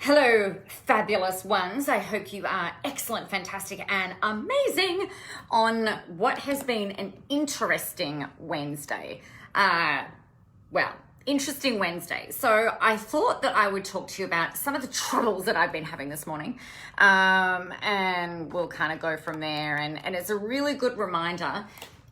Hello, fabulous ones. I hope you are excellent, fantastic, and amazing on what has been an interesting Wednesday. Interesting Wednesday. So I thought that I would talk to you about some of the troubles that I've been having this morning, and we'll kind of go from there. And it's a really good reminder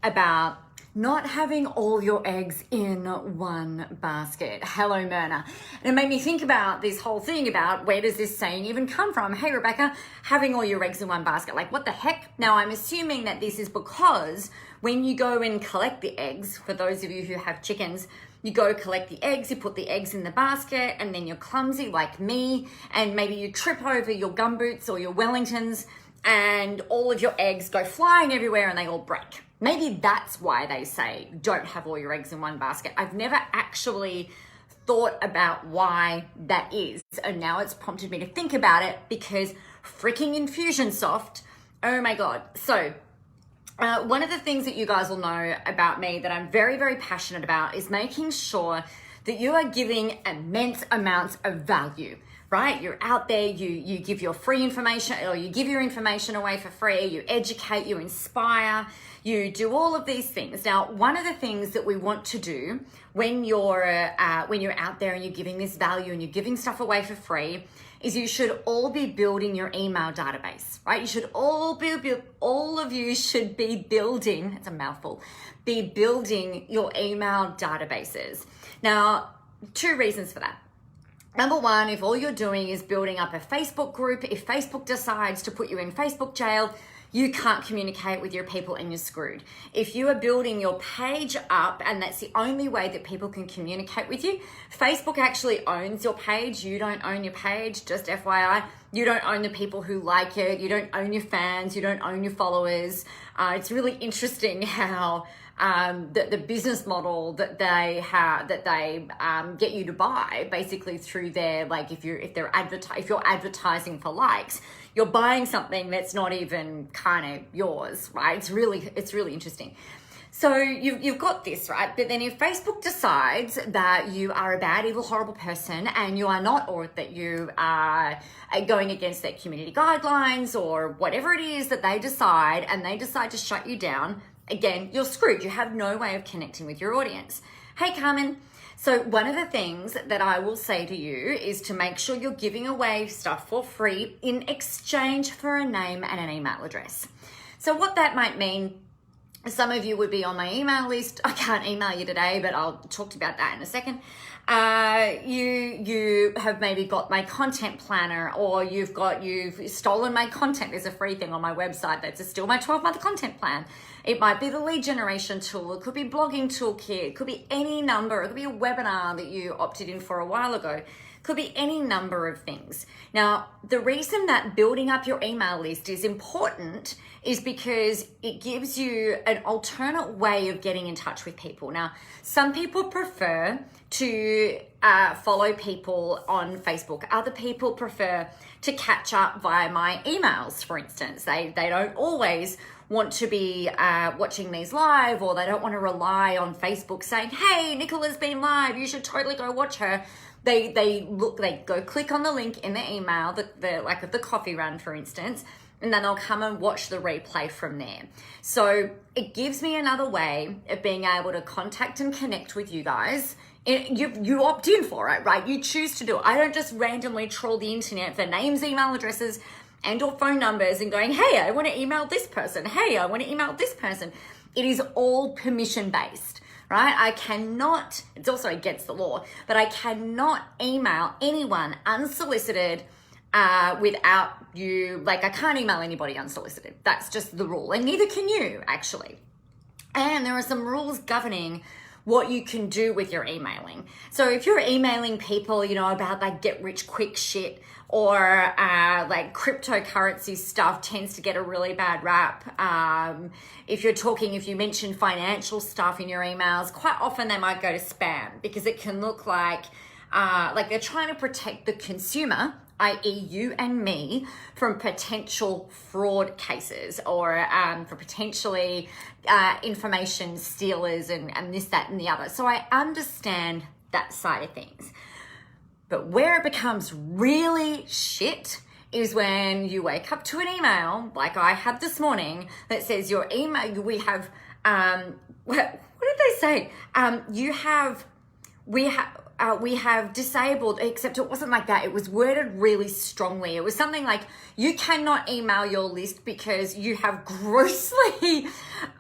about not having all your eggs in one basket. Hello, Myrna. And it made me think about this whole thing about where does this saying even come from? Hey, Rebecca, having all your eggs in one basket. Like, what the heck? Now, I'm assuming that this is because when you go and collect the eggs, for those of you who have chickens, you go collect the eggs, you put the eggs in the basket, and then you're clumsy like me, and maybe you trip over your gumboots or your Wellingtons, and all of your eggs go flying everywhere and they all break. Maybe that's why they say don't have all your eggs in one basket. I've never actually thought about why that is. And now it's prompted me to think about it because freaking Infusionsoft, oh my God. So one of the things that you guys will know about me that I'm very, very passionate about is making sure that you are giving immense amounts of value. Right? You're out there, you give your free information, or you give your information away for free, you educate, you inspire, you do all of these things. Now, one of the things that we want to do when you're out there and you're giving this value and you're giving stuff away for free is you should all be building your email database, right? You should all of you should be building, it's a mouthful, be building your email databases. Now, two reasons for that. Number one, if all you're doing is building up a Facebook group, if Facebook decides to put you in Facebook jail, you can't communicate with your people and you're screwed. If you are building your page up and that's the only way that people can communicate with you, Facebook actually owns your page. You don't own your page, just FYI. You don't own the people who like it. You don't own your fans. You don't own your followers. It's really interesting how the business model that they have, that they get you to buy basically through their, like if you're advertising for likes, you're buying something that's not even kind of yours, right? It's really interesting. So you've got this, right? But then if Facebook decides that you are a bad, evil, horrible person and you are not, or that you are going against their community guidelines or whatever it is that they decide, and they decide to shut you down, again, you're screwed. You have no way of connecting with your audience. Hey, Carmen. So one of the things that I will say to you is to make sure you're giving away stuff for free in exchange for a name and an email address. So what that might mean, some of you would be on my email list. I can't email you today, but I'll talk to you about that in a second. You have maybe got my content planner, or you've stolen my content. There's a free thing on my website that's still my 12-month content plan. It might be the lead generation tool. It could be blogging toolkit. It could be any number. It could be a webinar that you opted in for a while ago. It could be any number of things. Now, the reason that building up your email list is important is because it gives you an alternate way of getting in touch with people. Now, some people prefer to follow people on Facebook. Other people prefer to catch up via my emails, for instance. They don't always want to be watching these live, or they don't want to rely on Facebook saying, hey, Nicola's been live, you should totally go watch her. They go click on the link in the email, the coffee run, for instance, and then they'll come and watch the replay from there. So it gives me another way of being able to contact and connect with you guys. You opt in for it, right? You choose to do it. I don't just randomly troll the internet for names, email addresses, and or phone numbers and going, hey, I want to email this person. Hey, I want to email this person. It is all permission based, right? I cannot, it's also against the law, but I cannot email anyone unsolicited without you, like I can't email anybody unsolicited. That's just the rule. And neither can you, actually. And there are some rules governing what you can do with your emailing. So if you're emailing people, about like get rich quick shit, or like cryptocurrency stuff tends to get a really bad rap. If you mention financial stuff in your emails, quite often they might go to spam because it can look like they're trying to protect the consumer, i.e. you and me, from potential fraud cases, or for potentially information stealers and this, that, and the other. So I understand that side of things. But where it becomes really shit is when you wake up to an email like I had this morning that says your email, we have, what did they say? We have disabled, except it wasn't like that. It was worded really strongly. It was something like, you cannot email your list because you have grossly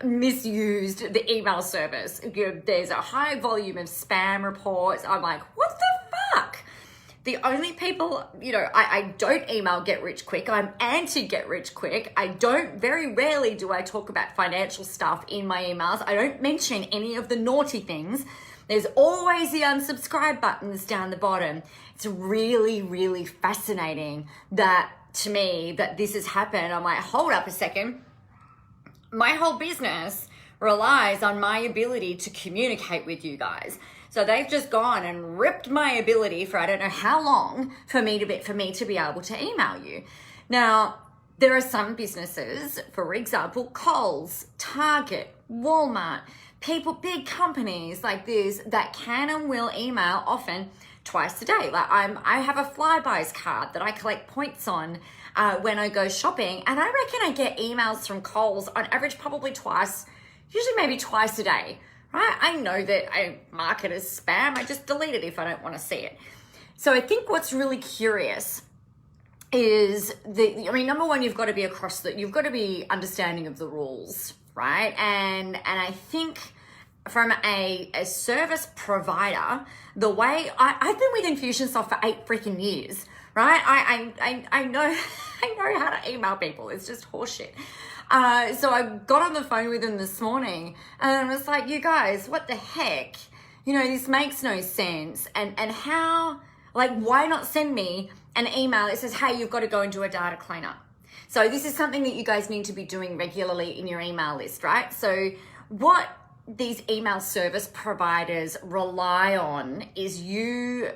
misused the email service. There's a high volume of spam reports. I'm like, what the fuck? The only people, I don't email get rich quick. I'm anti get rich quick. Very rarely do I talk about financial stuff in my emails. I don't mention any of the naughty things. There's always the unsubscribe buttons down the bottom. It's really, really fascinating to me that this has happened. I'm like, hold up a second. My whole business relies on my ability to communicate with you guys. So they've just gone and ripped my ability for I don't know how long for me to be able to email you. Now, there are some businesses, for example, Kohl's, Target, Walmart, big companies like this that can and will email often twice a day. Like I have a Flybuys card that I collect points on when I go shopping, and I reckon I get emails from Kohl's on average probably usually maybe twice a day. Right? I know that I mark it as spam. I just delete it if I don't want to see it. So I think what's really curious is number one, you've got to be understanding of the rules, right? And I think from a service provider, the way I've been with Infusionsoft for 8 freaking years, right? I know how to email people. It's just horseshit. So I got on the phone with them this morning and I was like, you guys, what the heck? This makes no sense. And how, why not send me an email that says, hey, you've got to go and do a data cleanup. So this is something that you guys need to be doing regularly in your email list, right? So what these email service providers rely on is you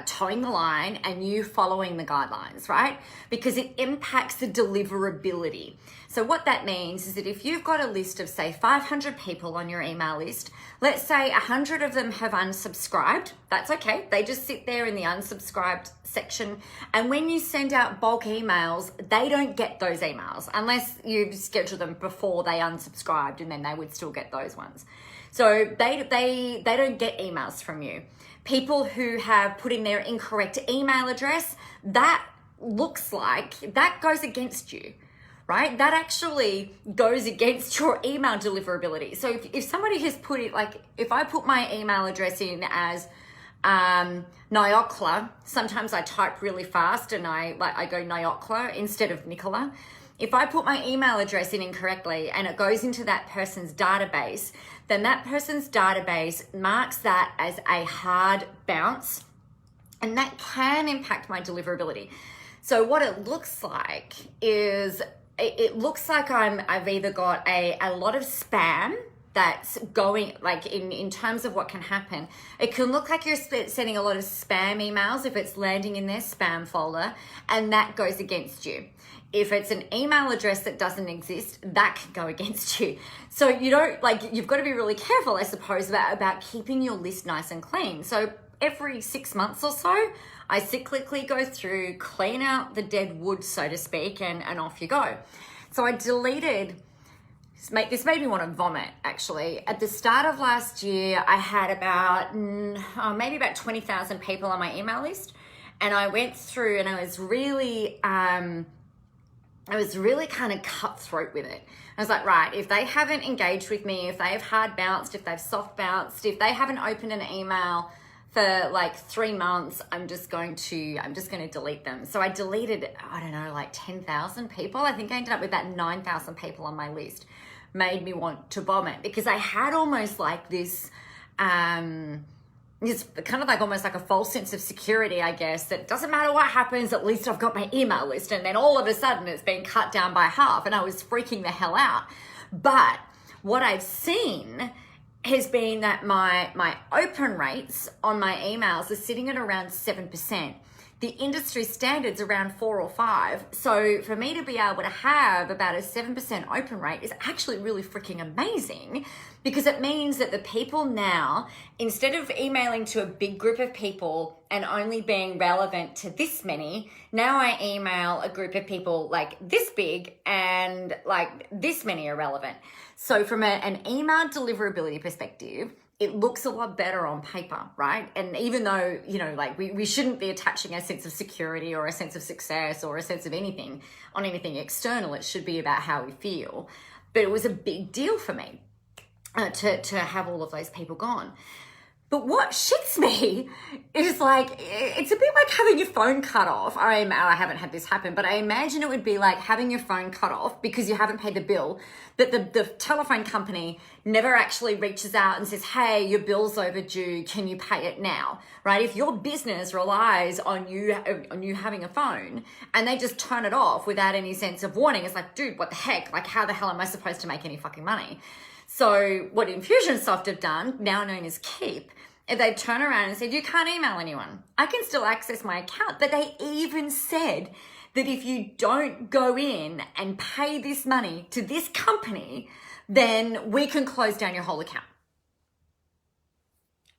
towing the line and you following the guidelines, right? Because it impacts the deliverability. So what that means is that if you've got a list of, say, 500 people on your email list, let's say 100 of them have unsubscribed, that's okay. They just sit there in the unsubscribed section. And when you send out bulk emails, they don't get those emails unless you schedule them before they unsubscribed, and then they would still get those ones. So they don't get emails from you. People who have put in their incorrect email address, that goes against you, right? That actually goes against your email deliverability. So if somebody has put it, if I put my email address in as Nyokla, sometimes I type really fast and I go Nyokla instead of Nicola. If I put my email address in incorrectly and it goes into that person's database, then that person's database marks that as a hard bounce, and that can impact my deliverability. So what it looks like is, it looks like I've either got a lot of spam that's going, in terms of what can happen. It can look like you're sending a lot of spam emails if it's landing in their spam folder, and that goes against you. If it's an email address that doesn't exist, that can go against you. So you've got to be really careful, I suppose, about keeping your list nice and clean. So every 6 months or so, I cyclically go through, clean out the dead wood, so to speak, and off you go. So I deleted, this made me want to vomit, actually. At the start of last year, I had maybe about 20,000 people on my email list. And I went through and I was really kind of cutthroat with it. I was like, right, if they haven't engaged with me, if they have hard bounced, if they've soft bounced, if they haven't opened an email for 3 months, I'm just going to delete them. So I deleted, 10,000 people. I think I ended up with about 9,000 people on my list. Made me want to vomit because I had almost this, it's kind of almost like a false sense of security, I guess, that doesn't matter what happens, at least I've got my email list. And then all of a sudden it's been cut down by half and I was freaking the hell out. But what I've seen has been that my open rates on my emails are sitting at around 7%. The industry standard's around 4 or 5. So for me to be able to have about a 7% open rate is actually really freaking amazing, because it means that the people now, instead of emailing to a big group of people and only being relevant to this many, now I email a group of people like this big and like this many are relevant. So from an email deliverability perspective, it looks a lot better on paper, right? And even though, you know, like we shouldn't be attaching a sense of security or a sense of success or a sense of anything on anything external, it should be about how we feel. But it was a big deal for me to have all of those people gone. But what shits me is like, it's a bit like having your phone cut off. I haven't had this happen, but I imagine it would be like having your phone cut off because you haven't paid the bill, but the telephone company never actually reaches out and says, hey, your bill's overdue, can you pay it now, right? If your business relies on you having a phone and they just turn it off without any sense of warning, it's like, dude, what the heck? Like, how the hell am I supposed to make any fucking money? So what Infusionsoft have done, now known as Keep, is they turn around and said, you can't email anyone. I can still access my account. But they even said that if you don't go in and pay this money to this company, then we can close down your whole account.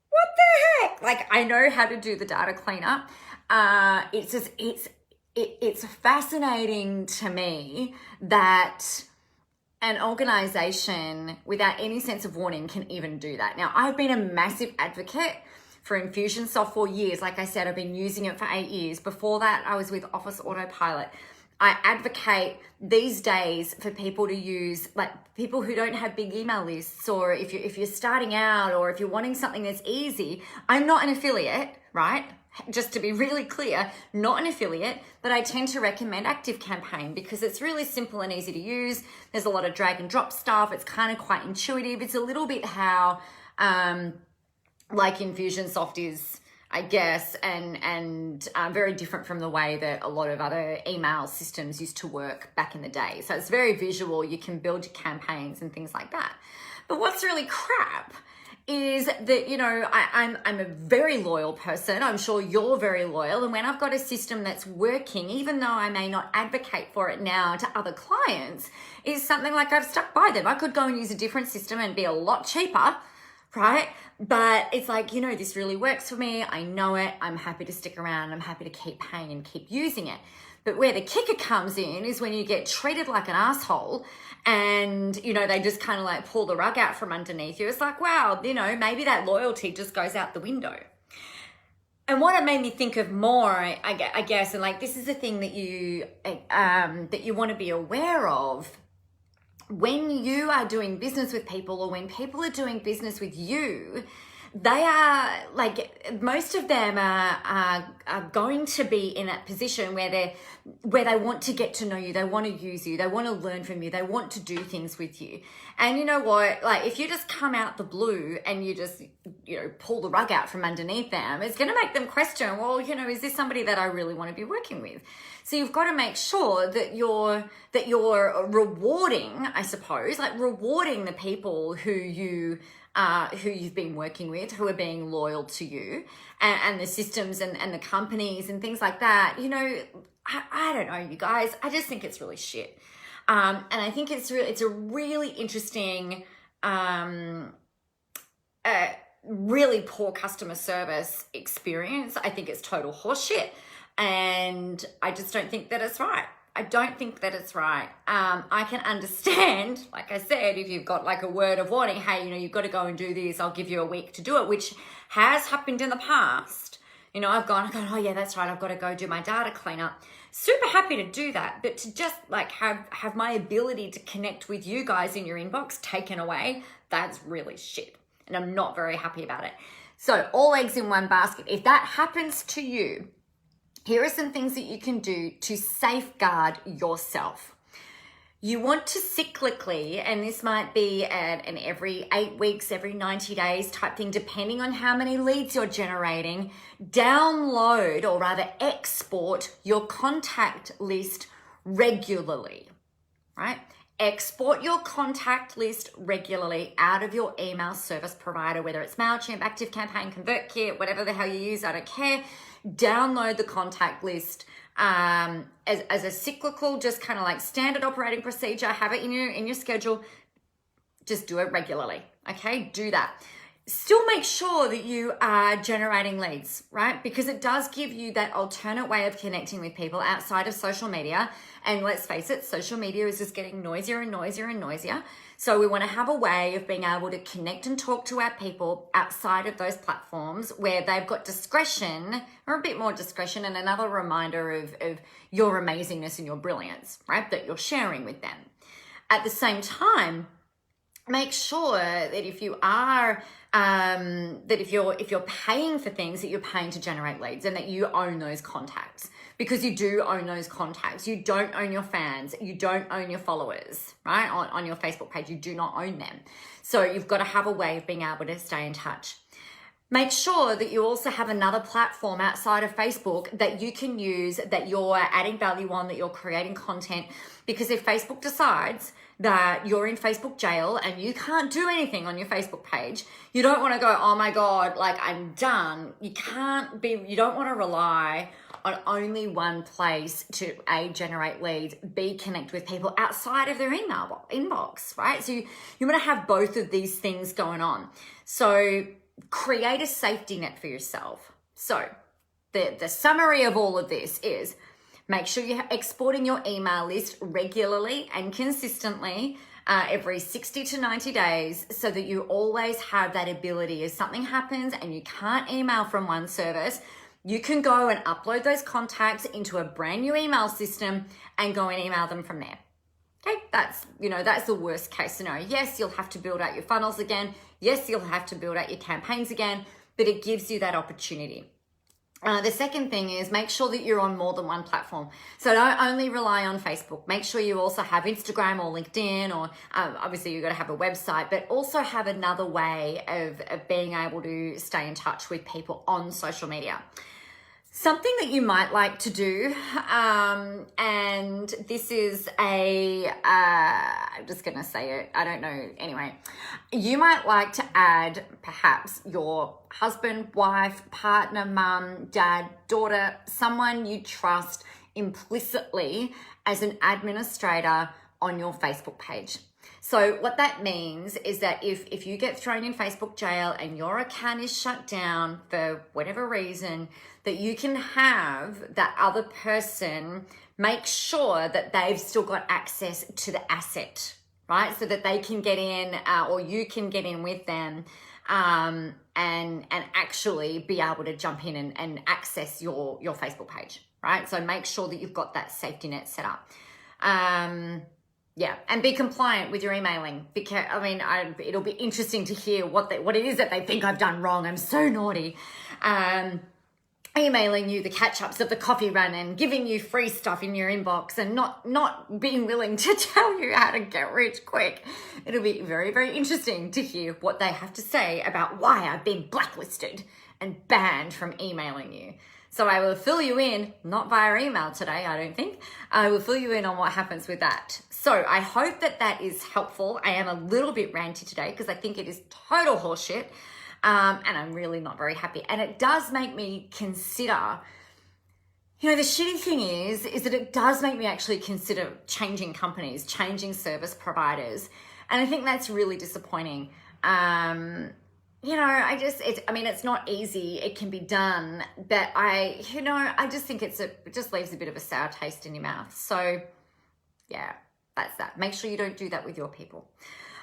What the heck? Like, I know how to do the data cleanup. It's fascinating to me that an organization without any sense of warning can even do that. Now, I've been a massive advocate for Infusionsoft for years. Like I said, I've been using it for 8 years. Before that, I was with Office Autopilot. I advocate these days for people to use, like people who don't have big email lists, or if you're starting out, or if you're wanting something that's easy. I'm not an affiliate, right? Just to be really clear, not an affiliate, but I tend to recommend ActiveCampaign because it's really simple and easy to use. There's a lot of drag and drop stuff. It's kind of quite intuitive. It's a little bit how like Infusionsoft is, I guess, and very different from the way that a lot of other email systems used to work back in the day. So it's very visual. You can build your campaigns and things like that. But what's really crap is that, you know, I'm a very loyal person. I'm sure you're very loyal. And when I've got a system that's working, even though I may not advocate for it now to other clients, is something like I've stuck by them. I could go and use a different system and be a lot cheaper, right? But it's like, you know, this really works for me. I know it. I'm happy to stick around. I'm happy to keep paying and keep using it. But where the kicker comes in is when you get treated like an asshole and, you know, they just kind of like pull the rug out from underneath you. It's like, wow, you know, maybe that loyalty just goes out the window. And what it made me think of more, I guess, and like this is the thing that you want to be aware of when you are doing business with people, or when people are doing business with you. They are like, most of them are going to be in that position where they want to get to know you, they want to use you, they want to learn from you, they want to do things with you. And you know what, like if you just come out the blue and you just, you know, pull the rug out from underneath them, it's going to make them question, well, you know, is this somebody that I really want to be working with? So you've got to make sure that you're rewarding, I suppose, like rewarding the people who you've been working with, who are being loyal to you, and the systems and the companies and things like that. You know, I don't know, you guys. I just think it's really shit. And I think it's a really interesting, really poor customer service experience. I think it's total horseshit. And I just don't think that it's right. I don't think that it's right. I can understand, like I said, if you've got like a word of warning, hey, you know, you've got to go and do this, I'll give you a week to do it, which has happened in the past. You know, I've gone, oh yeah, that's right, I've got to go do my data cleanup. Super happy to do that, but to just like have my ability to connect with you guys in your inbox taken away, that's really shit. And I'm not very happy about it. So all eggs in one basket. If that happens to you, here are some things that you can do to safeguard yourself. You want to cyclically, and this might be an every 8 weeks, every 90 days type thing, depending on how many leads you're generating, download or rather export your contact list regularly, right? Export your contact list regularly out of your email service provider, whether it's MailChimp, ActiveCampaign, ConvertKit, whatever the hell you use, I don't care. download the contact list as a cyclical, just kind of like standard operating procedure. Have it in your schedule. Just do it regularly. Okay, do that. Still make sure that you are generating leads, right? Because it does give you that alternate way of connecting with people outside of social media. And let's face it, social media is just getting noisier and noisier and noisier. So we want to have a way of being able to connect and talk to our people outside of those platforms where they've got discretion, or a bit more discretion, and another reminder of your amazingness and your brilliance, right? That you're sharing with them. At the same time, make sure that if you are if you're paying for things, that you're paying to generate leads and that you own those contacts, because you do own those contacts. You don't own your fans. You don't own your followers, right? On your Facebook page, you do not own them. So you've got to have a way of being able to stay in touch. Make sure that you also have another platform outside of Facebook that you can use, that you're adding value on, that you're creating content. Because if Facebook decides that you're in Facebook jail and you can't do anything on your Facebook page, you don't want to go, oh my God, like I'm done. You don't want to rely on only one place to generate leads, connect with people outside of their email inbox, right? So you want to have both of these things going on. So create a safety net for yourself. So the summary of all of this is, make sure you're exporting your email list regularly and consistently every 60 to 90 days, so that you always have that ability. If something happens and you can't email from one service, you can go and upload those contacts into a brand new email system and go and email them from there. Okay, that's the worst case scenario. Yes, you'll have to build out your funnels again. Yes, you'll have to build out your campaigns again, but it gives you that opportunity. The second thing is, make sure that you're on more than one platform. So don't only rely on Facebook. Make sure you also have Instagram or LinkedIn, or obviously you've got to have a website, but also have another way of being able to stay in touch with people on social media. Something that you might like to do, and this is I'm just going to say it, I don't know, anyway. You might like to add perhaps your husband, wife, partner, mum, dad, daughter, someone you trust implicitly as an administrator on your Facebook page. So what that means is that if you get thrown in Facebook jail and your account is shut down for whatever reason, that you can have that other person make sure that they've still got access to the asset, right? So that they can get in, or you can get in with them, and actually be able to jump in and access your Facebook page, right? So make sure that you've got that safety net set up. Yeah, and be compliant with your emailing, because it'll be interesting to hear what it is that they think I've done wrong. I'm so naughty. Emailing you the catch-ups of the coffee run and giving you free stuff in your inbox, and not being willing to tell you how to get rich quick. It'll be very, very interesting to hear what they have to say about why I've been blacklisted and banned from emailing you. So I will fill you in, not via email today, I don't think. I will fill you in on what happens with that. So I hope that is helpful. I am a little bit ranty today because I think it is total horseshit. And I'm really not very happy. And it does make me consider, the shitty thing is that it does make me actually consider changing companies, changing service providers. And I think that's really disappointing. It's not easy. It can be done, but I just think it just leaves a bit of a sour taste in your mouth. So yeah, that's that. Make sure you don't do that with your people.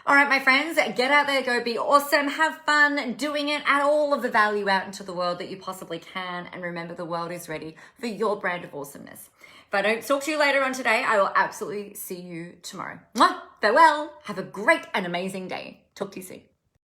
All right, my friends, get out there, go be awesome, have fun doing it, add all of the value out into the world that you possibly can, and remember, the world is ready for your brand of awesomeness. If I don't talk to you later on today, I will absolutely see you tomorrow. Mwah! Farewell. Have a great and amazing day. Talk to you soon.